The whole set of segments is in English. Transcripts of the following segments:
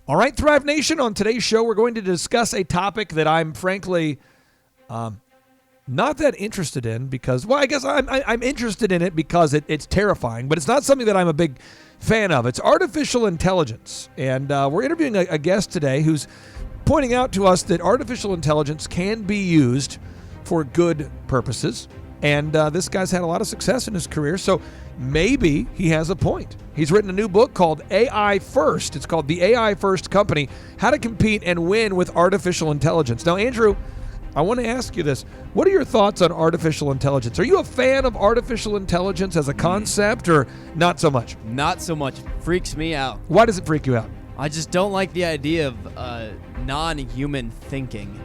All right, Thrive Nation, on today's show, we're going to discuss a topic that I'm frankly not that interested in because, well, I guess I'm interested in it because it's terrifying, but it's not something that I'm a big fan of. It's artificial intelligence. And we're interviewing a guest today who's pointing out to us that artificial intelligence can be used for good purposes. And this guy's had a lot of success in his career, so maybe he has a point. He's written a new book called AI First. It's called The AI First Company, How to Compete and Win with Artificial Intelligence. Now, Andrew, I want to ask you this. What are your thoughts on artificial intelligence? Are you a fan of artificial intelligence as a concept or not so much? Not so much. Freaks me out. Why does it freak you out? I just don't like the idea of non-human thinking.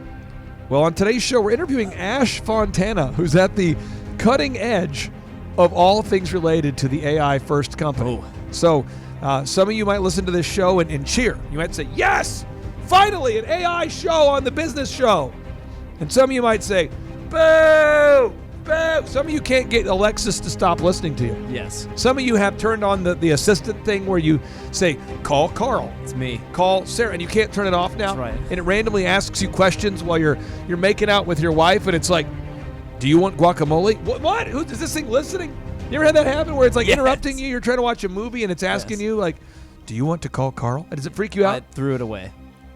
Well, on today's show, we're interviewing Ash Fontana, who's at the cutting edge of all things related to the AI First Company. Oh. So some of you might listen to this show and cheer. You might say, yes, finally, an AI show on the business show. And some of you might say, boo, boo. Some of you can't get Alexis to stop listening to you. Yes. Some of you have turned on the assistant thing where you say, call Carl. It's me. Call Sarah, and you can't turn it off now. That's right. And it randomly asks you questions while you're making out with your wife, and it's like, do you want guacamole? What? Who is this thing listening? You ever had that happen where it's like interrupting you? You're trying to watch a movie, and it's asking you, like, do you want to call Carl? And does it freak you out? I threw it away.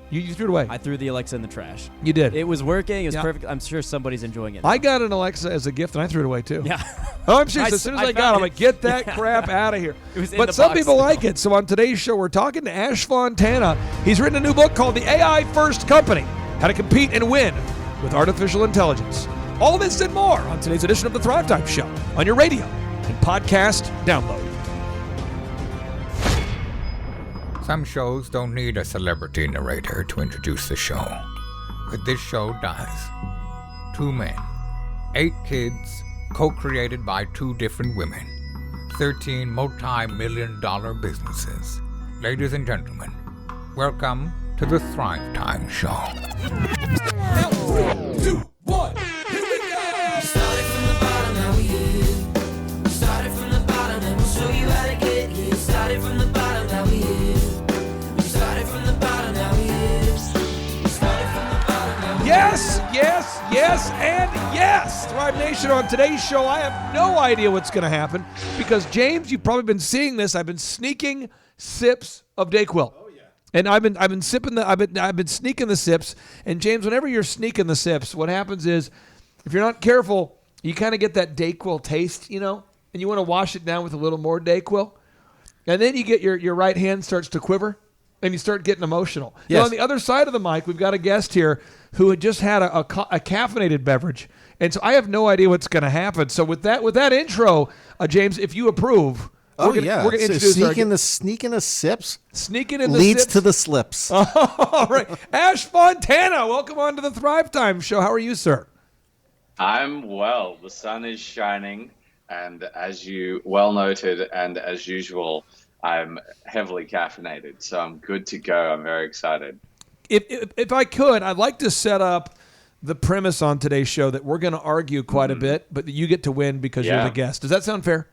You threw it away? I threw the Alexa in the trash. You did? It was working. It was perfect. I'm sure somebody's enjoying it now. I got an Alexa as a gift, and I threw it away, too. Yeah. Oh, I'm serious. As soon as I got it, I'm like, get that crap out of here. But some people like it. So on today's show, we're talking to Ash Fontana. He's written a new book called The AI First Company, How to Compete and Win with Artificial Intelligence. All this and more on today's edition of the Thrive Time Show on your radio and podcast download. Some shows don't need a celebrity narrator to introduce the show, but this show does. 2 men, 8 kids, co-created by 2 different women, 13 multi-million-dollar businesses. Ladies and gentlemen, welcome to the Thrive Time Show. 3, 2, 1, here we go! Started from the bottom, now we here. Started from the bottom, and we'll show you how to get here. Started from the bottom, now we here. Started from the bottom, now we here. Started from the bottom, now we here. Yes, and yes! Thrive Nation, on today's show, I have no idea what's going to happen because, James, you've probably been seeing this. I've been sneaking sips of DayQuil. Oh, yeah. And I've been sneaking the sips. And, James, whenever you're sneaking the sips, what happens is, if you're not careful, you kind of get that DayQuil taste, you know, and you want to wash it down with a little more DayQuil. And then you get your right hand starts to quiver. And you start getting emotional. Yes. Now, on the other side of the mic, we've got a guest here who had just had a caffeinated beverage. And so I have no idea what's going to happen. So with that intro, James, if you approve, we're going to introduce sneaking the sips Sneaking in the leads sips. to the slips. All right. Ash Fontana, welcome on to the Thrive Time Show. How are you, sir? I'm well. The sun is shining. And as you well noted, and as usual, I'm heavily caffeinated, so I'm good to go. I'm very excited. If I could, I'd like to set up the premise on today's show that we're going to argue quite a bit, but that you get to win because you're the guest. Does that sound fair?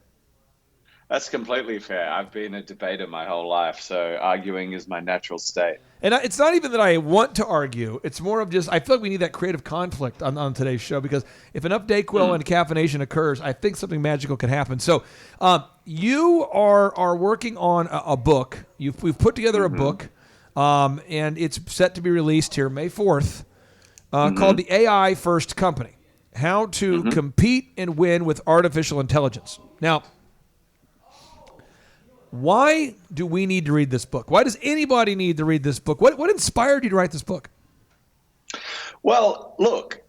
That's completely fair. I've been a debater my whole life, so arguing is my natural state. And it's not even that I want to argue. It's more of just, I feel like we need that creative conflict on today's show because if enough DayQuil and caffeination occurs, I think something magical could happen. So you are working on a book. We've put together a book, and it's set to be released here May 4th, called The AI First Company, How to Compete and Win with Artificial Intelligence. Now, why do we need to read this book? Why does anybody need to read this book? What inspired you to write this book? Well, look,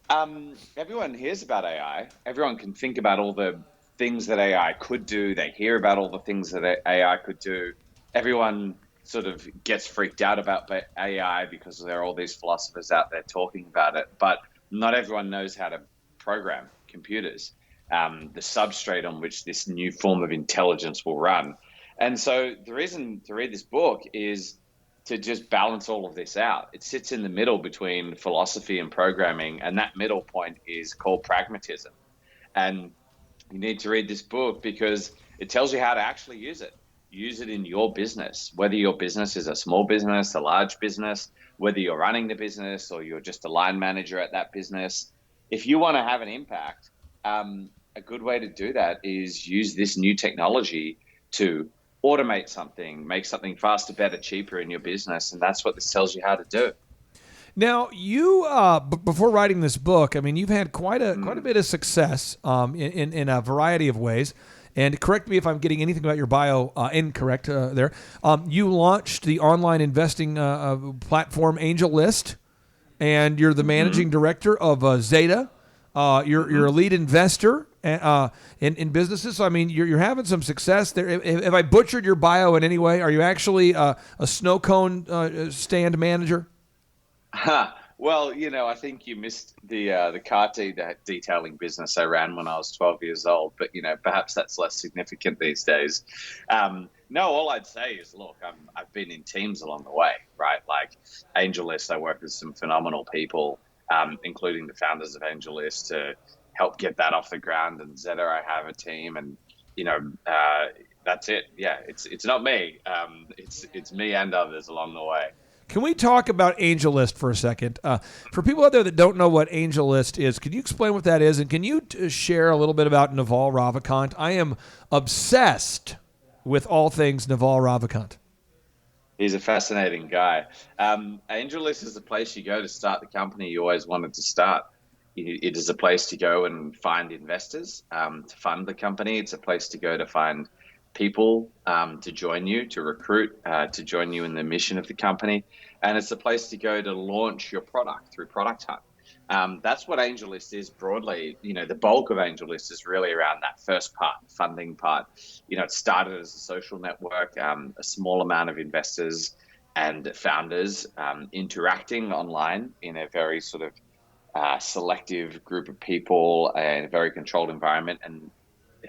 everyone hears about AI. Everyone can think about all the things that AI could do. They hear about all the things that AI could do. Everyone sort of gets freaked out about AI because there are all these philosophers out there talking about it. But not everyone knows how to program computers, the substrate on which this new form of intelligence will run. And so the reason to read this book is to just balance all of this out. It sits in the middle between philosophy and programming, and that middle point is called pragmatism. And you need to read this book because it tells you how to actually use it. use it in your business, whether your business is a small business, a large business, whether you're running the business or you're just a line manager at that business. If you want to have an impact, a good way to do that is use this new technology to automate something, make something faster, better, cheaper in your business. And that's what this tells you how to do. Now, you before writing this book, I mean, you've had quite a bit of success in a variety of ways. And correct me if I'm getting anything about your bio incorrect there. You launched the online investing platform AngelList, and you're the managing director of Zeta. You're a lead investor in businesses. So, I mean, you're having some success there. If I butchered your bio in any way, are you actually a snow cone stand manager? Well, I think you missed the car detailing business I ran when I was 12 years old, but perhaps that's less significant these days. No, all I'd say is, look, I've been in teams along the way, right? Like AngelList, I work with some phenomenal people, including the founders of AngelList, to help get that off the ground. And Zeta, I have a team, and that's it. Yeah, it's not me. It's me and others along the way. Can we talk about AngelList for a second? For people out there that don't know what AngelList is, can you explain what that is? And can you share a little bit about Naval Ravikant? I am obsessed with all things Naval Ravikant. He's a fascinating guy. AngelList is a place you go to start the company you always wanted to start. It is a place to go and find investors to fund the company. It's a place to go to find people to join you, to recruit, to join you in the mission of the company. And it's a place to go to launch your product through Product Hunt. That's what AngelList is broadly. The bulk of AngelList is really around that first part, funding part. It started as a social network, a small amount of investors and founders interacting online in a very sort of selective group of people in a very controlled environment, and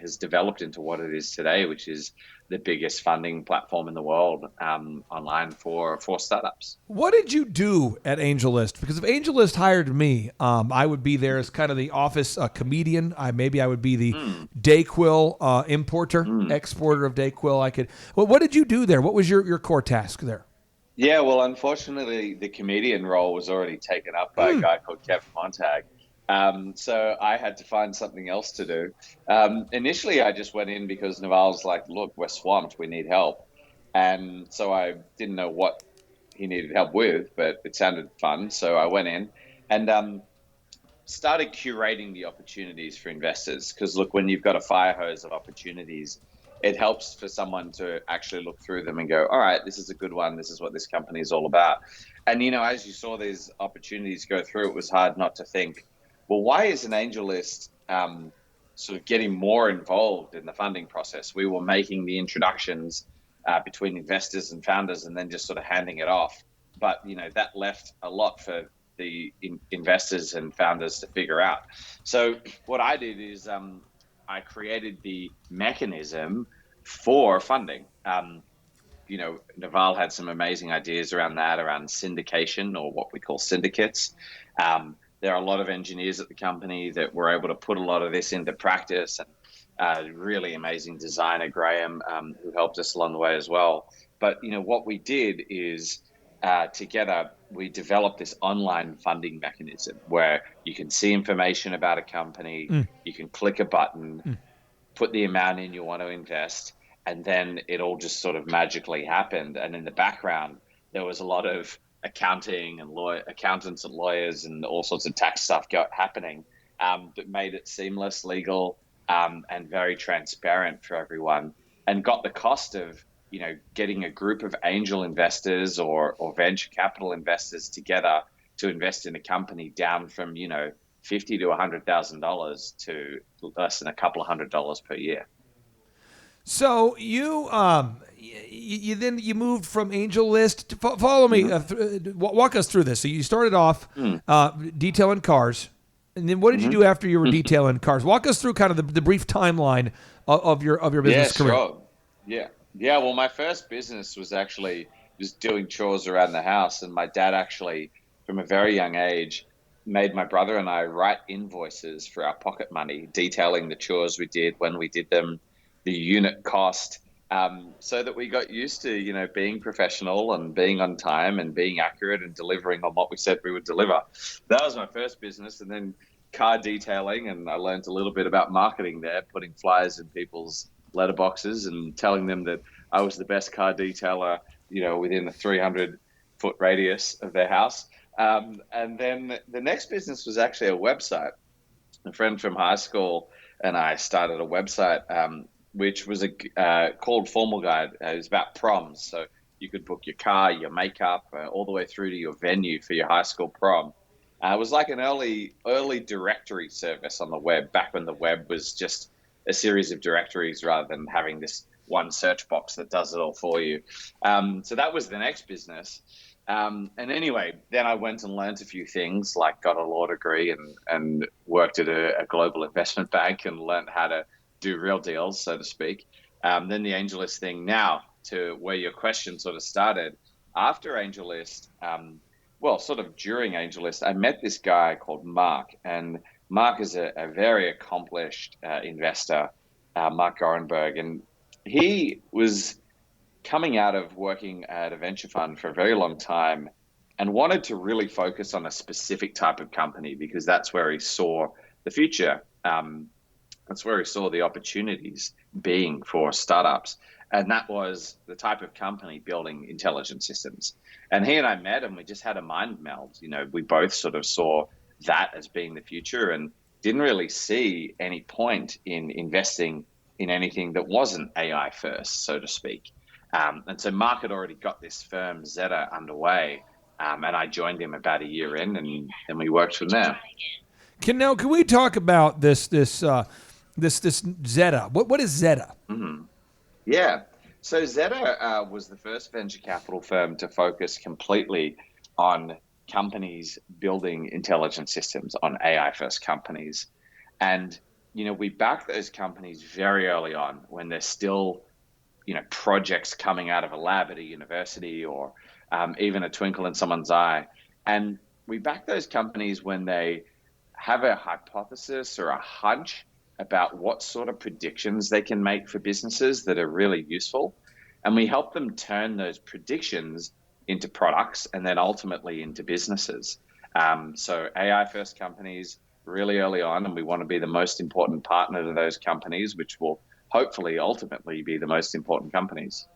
has developed into what it is today, which is the biggest funding platform in the world online for startups. What did you do at AngelList? Because if AngelList hired me, I would be there as kind of the office comedian. Maybe I would be the Dayquil exporter of Dayquil. What did you do there? What was your core task there? Yeah, well, unfortunately, the comedian role was already taken up by a guy called Kevin Montag. So I had to find something else to do. Initially, I just went in because Naval's like, look, we're swamped. We need help. And so I didn't know what he needed help with, but it sounded fun. So I went in and started curating the opportunities for investors. Because, look, when you've got a fire hose of opportunities, it helps for someone to actually look through them and go, all right, this is a good one. This is what this company is all about. And, as you saw these opportunities go through, it was hard not to think, well, why is an AngelList sort of getting more involved in the funding process? We were making the introductions between investors and founders and then just sort of handing it off. But, that left a lot for the investors and founders to figure out. So what I did is I created the mechanism for funding. Naval had some amazing ideas around that, around syndication, or what we call syndicates. There are a lot of engineers at the company that were able to put a lot of this into practice, and really amazing designer, Graham, who helped us along the way as well. But, what we did is together, we developed this online funding mechanism where you can see information about a company, you can click a button, put the amount in you want to invest, and then it all just sort of magically happened. And in the background, there was a lot of accounting and accountants and lawyers and all sorts of tax stuff happening that made it seamless, legal, and very transparent for everyone, and got the cost of getting a group of angel investors or venture capital investors together to invest in a company down from $50,000 to $100,000 to less than a couple of $100 per year. So you moved from AngelList. Follow me. Walk us through this. So you started off detailing cars, and then what did you do after you were detailing cars? Walk us through kind of the brief timeline of your business career. Sure. Yeah. Well, my first business was actually just doing chores around the house, and my dad actually, from a very young age, made my brother and I write invoices for our pocket money, detailing the chores we did, when we did them, the unit cost, so that we got used to, being professional and being on time and being accurate and delivering on what we said we would deliver. That was my first business, and then car detailing, and I learned a little bit about marketing there, putting flyers in people's letterboxes and telling them that I was the best car detailer, within a 300-foot radius of their house. And then the next business was actually a website. A friend from high school and I started a website, which was called Formal Guide. It was about proms, so you could book your car, your makeup, all the way through to your venue for your high school prom. It was like an early directory service on the web, back when the web was just a series of directories rather than having this one search box that does it all for you. So that was the next business. And anyway, then I went and learned a few things, like got a law degree and worked at a global investment bank and learned how to do real deals, so to speak. Then the AngelList thing. Now, to where your question sort of started, after AngelList, sort of during AngelList, I met this guy called Mark. And Mark is a very accomplished investor, Mark Gorenberg. And he was coming out of working at a venture fund for a very long time and wanted to really focus on a specific type of company because that's where he saw the future. That's where he saw the opportunities being for startups. And that was the type of company building intelligent systems. And he and I met and we just had a mind meld. We both sort of saw that as being the future and didn't really see any point in investing in anything that wasn't AI first, so to speak. And so Mark had already got this firm, Zeta, underway, and I joined him about a year in, and we worked from there. Can we talk about this Zeta? What is Zeta? Mm-hmm. Yeah. So Zeta was the first venture capital firm to focus completely on companies building intelligent systems, on AI-first companies. And, we back those companies very early on when they're still projects coming out of a lab at a university or even a twinkle in someone's eye. And we back those companies when they have a hypothesis or a hunch about what sort of predictions they can make for businesses that are really useful. And we help them turn those predictions into products and then ultimately into businesses. So AI first companies really early on, and we want to be the most important partner to those companies, which will hopefully ultimately be the most important companies.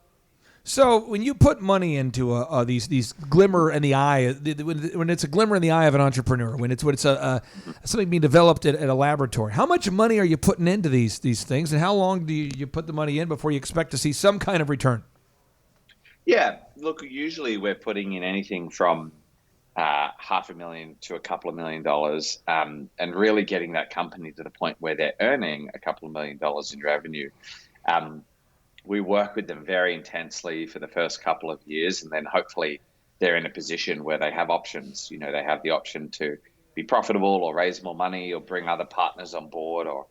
So when you put money into these glimmer in the eye, when it's a glimmer in the eye of an entrepreneur, when it's something being developed at a laboratory, how much money are you putting into these things, and how long do you put the money in before you expect to see some kind of return? Yeah, look, usually we're putting in anything from $500,000 to a couple of $1 million, and really getting that company to the point where they're earning a couple of $1 million in revenue. We work with them very intensely for the first couple of years, and then hopefully they're in a position where they have options. They have the option to be profitable or raise more money or bring other partners on board or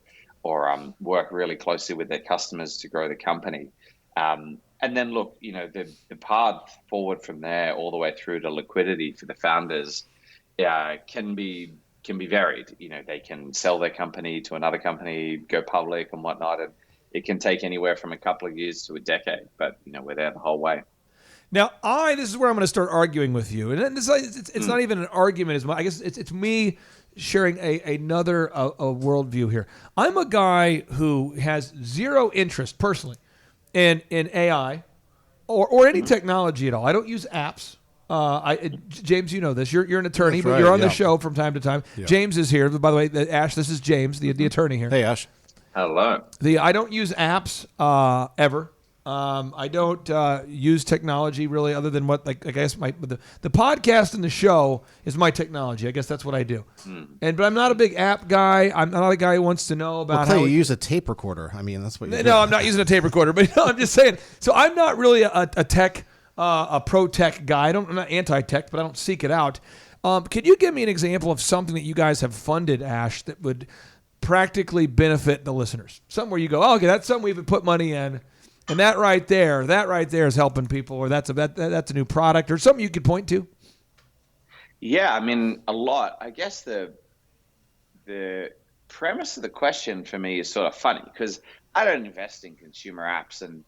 work really closely with their customers to grow the company. And then look, the path forward from there all the way through to liquidity for the founders can be varied. They can sell their company to another company, go public and whatnot. And it can take anywhere from a couple of years to a decade, but we're there the whole way. Now, this is where I'm going to start arguing with you, and it's not even an argument as much. I guess it's me sharing another worldview here. I'm a guy who has zero interest personally in AI or any technology at all. I don't use apps. James, you know this. You're an attorney, That's but you're right, on the yeah. show from time to time. Yeah. James is here. By the way, Ash, this is James, the attorney here. Hey, Ash. Hello. I don't use apps ever. I don't use technology really, other than what I guess the podcast and the show is my technology. I guess that's what I do. But I'm not a big app guy. I'm not a guy who wants to know about Clay, how you use a tape recorder. I mean, that's what you do. No, I'm not using a tape recorder, but I'm just saying. So I'm not really a tech, a pro tech guy. I'm not anti-tech, but I don't seek it out. Can you give me an example of something that you guys have funded, Ash, that would practically benefit the listeners? Something where you go, okay, that's something we've put money in, and that right there is helping people, or that's a new product, or something you could point to. Yeah, I mean, a lot. I guess the premise of the question for me is sort of funny because I don't invest in consumer apps, and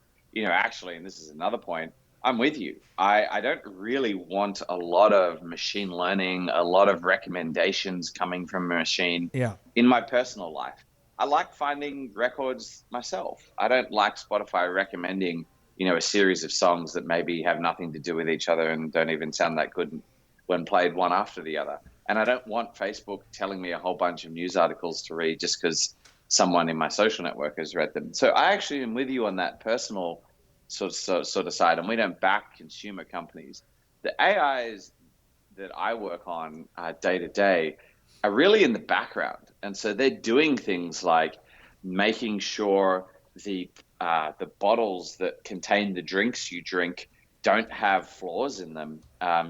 actually, and this is another point, I'm with you. I don't really want a lot of machine learning, a lot of recommendations coming from a machine Yeah. in my personal life. I like finding records myself. I don't like Spotify recommending, a series of songs that maybe have nothing to do with each other and don't even sound that good when played one after the other. And I don't want Facebook telling me a whole bunch of news articles to read just because someone in my social network has read them. So I actually am with you on that personal sort of side, and we don't back consumer companies. The AIs that I work on day to day are really in the background, and so they're doing things like making sure the bottles that contain the drinks you drink don't have flaws in them,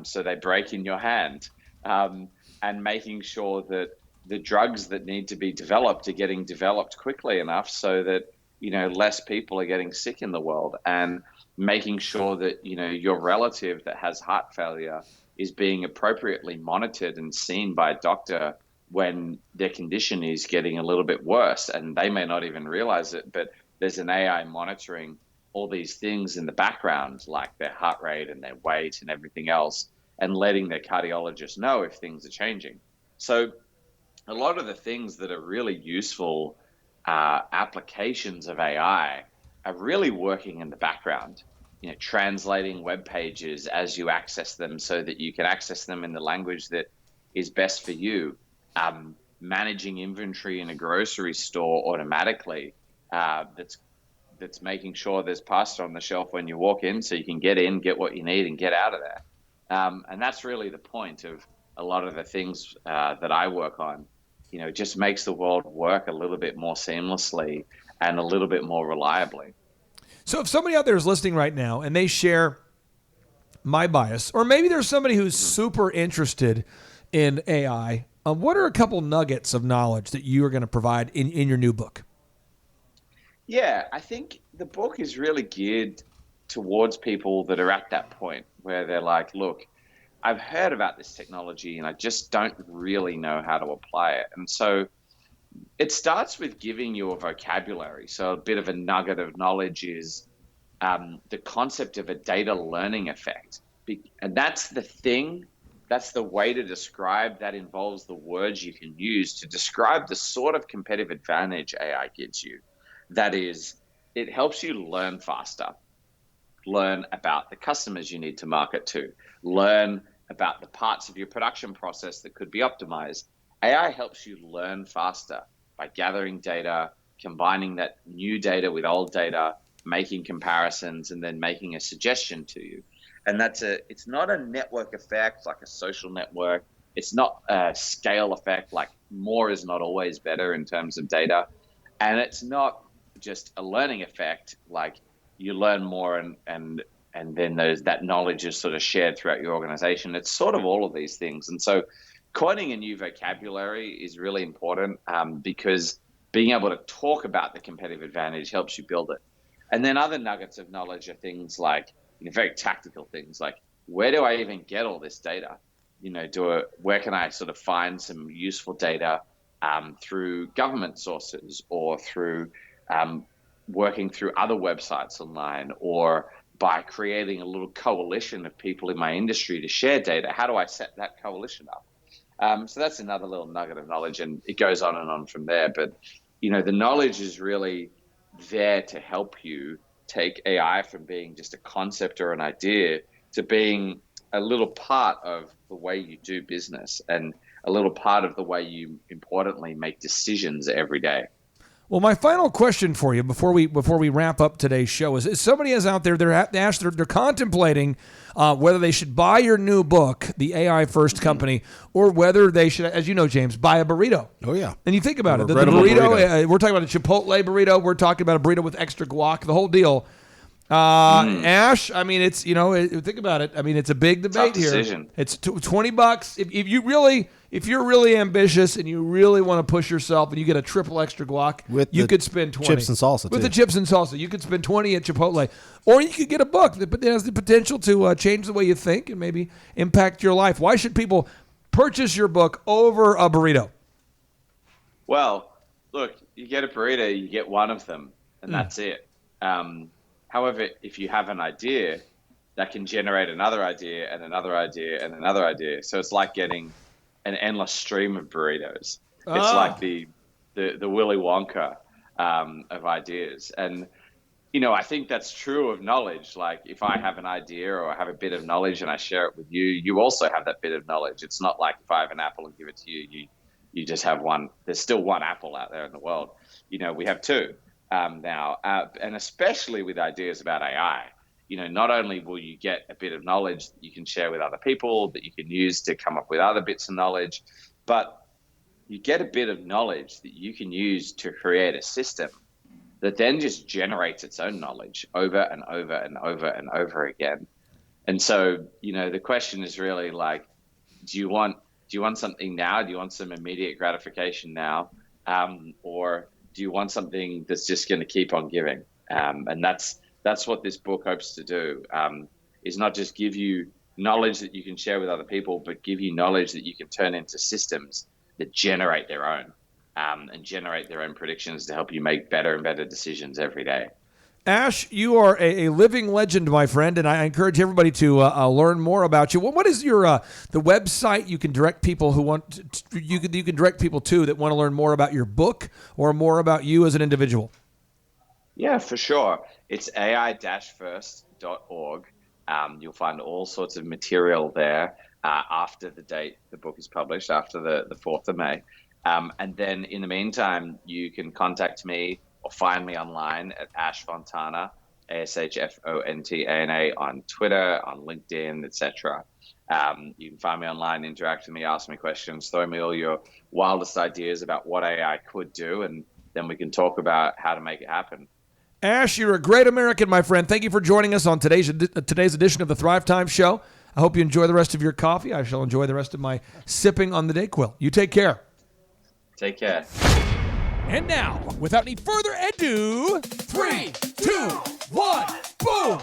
so they break in your hand, and making sure that the drugs that need to be developed are getting developed quickly enough so that less people are getting sick in the world, and making sure that your relative that has heart failure is being appropriately monitored and seen by a doctor when their condition is getting a little bit worse, and they may not even realize it, but there's an AI monitoring all these things in the background, like their heart rate and their weight and everything else, and letting their cardiologist know if things are changing. So a lot of the things that are really useful applications of AI are really working in the background, translating web pages as you access them so that you can access them in the language that is best for you, managing inventory in a grocery store automatically, that's making sure there's pasta on the shelf when you walk in so you can get in, get what you need, and get out of there. And that's really the point of a lot of the things that I work on. It just makes the world work a little bit more seamlessly and a little bit more reliably. So if somebody out there is listening right now and they share my bias, or maybe there's somebody who's super interested in AI, what are a couple nuggets of knowledge that you are going to provide in your new book? Yeah, I think the book is really geared towards people that are at that point where they're like, look, I've heard about this technology and I just don't really know how to apply it. And so it starts with giving you a vocabulary. So a bit of a nugget of knowledge is the concept of a data learning effect. And that's the thing, that's the way to describe, that involves the words you can use to describe the sort of competitive advantage AI gives you. That is, it helps you learn faster, learn about the customers you need to market to, learn about the parts of your production process that could be optimized. AI helps you learn faster by gathering data, combining that new data with old data, making comparisons, and then making a suggestion to you. And it's not a network effect like a social network. It's not a scale effect, like more is not always better in terms of data. And it's not just a learning effect, like you learn more and then that knowledge is sort of shared throughout your organization. It's sort of all of these things. And so coining a new vocabulary is really important because being able to talk about the competitive advantage helps you build it. And then other nuggets of knowledge are things like, very tactical things like, where do I even get all this data? Where can I sort of find some useful data through government sources or through working through other websites online, or by creating a little coalition of people in my industry to share data? How do I set that coalition up? So that's another little nugget of knowledge, and it goes on and on from there. But, the knowledge is really there to help you take AI from being just a concept or an idea to being a little part of the way you do business and a little part of the way you, importantly, make decisions every day. Well, my final question for you before we wrap up today's show is somebody is out there, they're contemplating whether they should buy your new book, The AI First Company, or whether they should, as you know, James, buy a burrito. Oh, yeah. And you think about it. The Regrettable burrito, we're talking about a Chipotle burrito. We're talking about a burrito with extra guac, the whole deal. Ash, I mean, it's, think about it. I mean, it's a big debate Tough decision. here. It's $20. If you're really ambitious and you really want to push yourself and you get a triple extra guac, you could spend 20. Chips and salsa, With too. the chips and salsa. You could spend 20 at Chipotle. Or you could get a book that has the potential to change the way you think and maybe impact your life. Why should people purchase your book over a burrito? Well, look, you get a burrito, you get one of them, and that's it. However, if you have an idea, that can generate another idea and another idea and another idea. So it's like getting an endless stream of burritos. It's like the Willy Wonka of ideas. And I think that's true of knowledge. Like if I have an idea or I have a bit of knowledge and I share it with you, you also have that bit of knowledge. It's not like if I have an apple and give it to you, you just have one. There's still one apple out there in the world. We have two now. And especially with ideas about AI, not only will you get a bit of knowledge that you can share with other people, that you can use to come up with other bits of knowledge, but you get a bit of knowledge that you can use to create a system that then just generates its own knowledge over and over and over and over again. And so, the question is really like, do you want something now? Do you want some immediate gratification now? Or do you want something that's just going to keep on giving? And that's what this book hopes to do, is not just give you knowledge that you can share with other people, but give you knowledge that you can turn into systems that generate their own. And generate their own predictions to help you make better and better decisions every day. Ash, you are a living legend, my friend, and I encourage everybody to learn more about you. What is your the website you can direct people who want you can direct people to that want to learn more about your book or more about you as an individual? Yeah, for sure. It's ai-first.org. You'll find all sorts of material there after the date the book is published, after the 4th of May. And then in the meantime, you can contact me or find me online at Ash Fontana, ASHFONTANA on Twitter, on LinkedIn, etc. You can find me online, interact with me, ask me questions, throw me all your wildest ideas about what AI could do, and then we can talk about how to make it happen. Ash, you're a great American, my friend. Thank you for joining us on today's edition of the Thrive Time Show. I hope you enjoy the rest of your coffee. I shall enjoy the rest of my sipping on the Dayquil. You take care. Take care. And now, without any further ado, 3, 2, 1, boom!